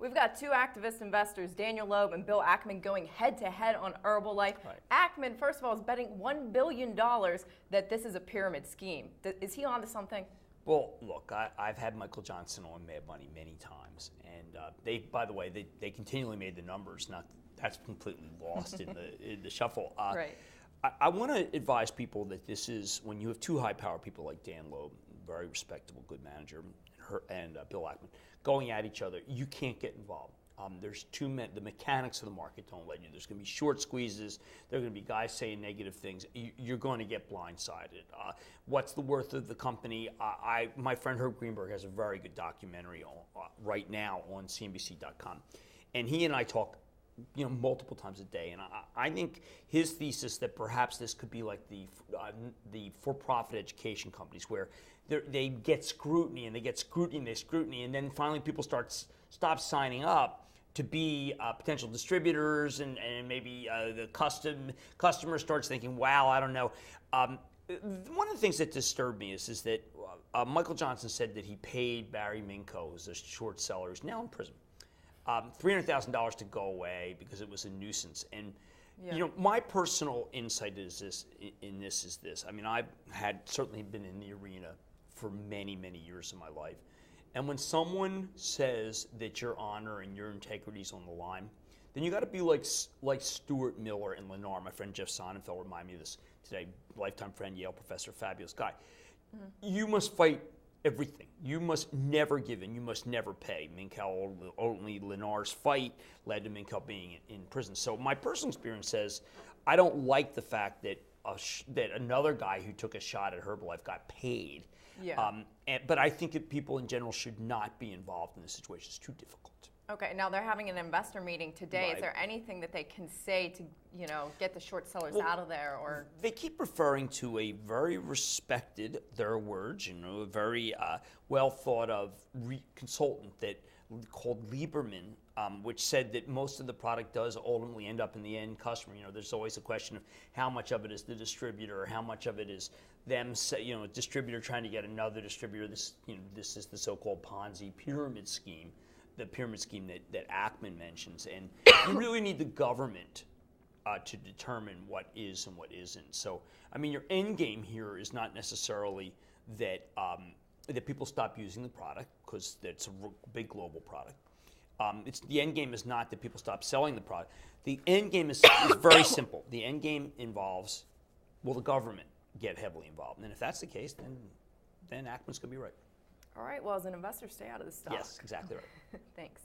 We've got two activist investors, Daniel Loeb and Bill Ackman, going head-to-head on Herbalife. Right. Ackman, first of all, is betting $1 billion that this is a pyramid scheme. Is he onto something? Well, look, I've had Michael Johnson on Mad Money many times, and they, by the way, they continually made the numbers. That's completely lost in the shuffle. Right. I want to advise people that this is, when you have two high-power people like Dan Loeb, very respectable, good manager, and Bill Ackman, going at each other, you can't get involved. There's the mechanics of the market don't let you. There's going to be short squeezes. There are going to be guys saying negative things. You're going to get blindsided. What's the worth of the company? My friend Herb Greenberg has a very good documentary right now on CNBC.com, and he and I talk multiple times a day, and I think his thesis that perhaps this could be like the for-profit education companies where they get scrutiny and they get scrutiny and they scrutiny, and then finally people stop signing up to be potential distributors, and maybe the customer starts thinking, wow, I don't know. One of the things that disturbed me is that Michael Johnson said that he paid Barry Minko, who's a short seller, who's now in prison, $300,000 to go away because it was a nuisance. And my personal insight is this. I mean, I've certainly been in the arena for many, many years of my life. And when someone says that your honor and your integrity is on the line, then you got to be like Stuart Miller and Lennar. My friend Jeff Sonnenfeld reminded me of this today. Lifetime friend, Yale professor, fabulous guy. Mm-hmm. You must fight everything. You must never give in. You must never pay. Minkow, only Lennar's fight led to Minkow being in prison. So my personal experience says I don't like the fact that that another guy who took a shot at Herbalife got paid. Yeah. But I think that people in general should not be involved in this situation. It's too difficult. Okay, now they're having an investor meeting today. Right. Is there anything that they can say to, get the short sellers out of there? Or they keep referring to a very respected, their words, a very well thought of consultant called Lieberman, which said that most of the product does ultimately end up in the end customer. There's always a question of how much of it is the distributor, or how much of it is them, a distributor trying to get another distributor. This is the so-called Ponzi pyramid scheme. The pyramid scheme that Ackman mentions, and you really need the government to determine what is and what isn't. So, I mean, your end game here is not necessarily that people stop using the product, because that's a big global product. The end game is not that people stop selling the product. The end game is very simple. The end game involves, will the government get heavily involved? And if that's the case, then Ackman's going to be right. All right, well, as an investor, stay out of this stock. Yes, exactly right. Thanks.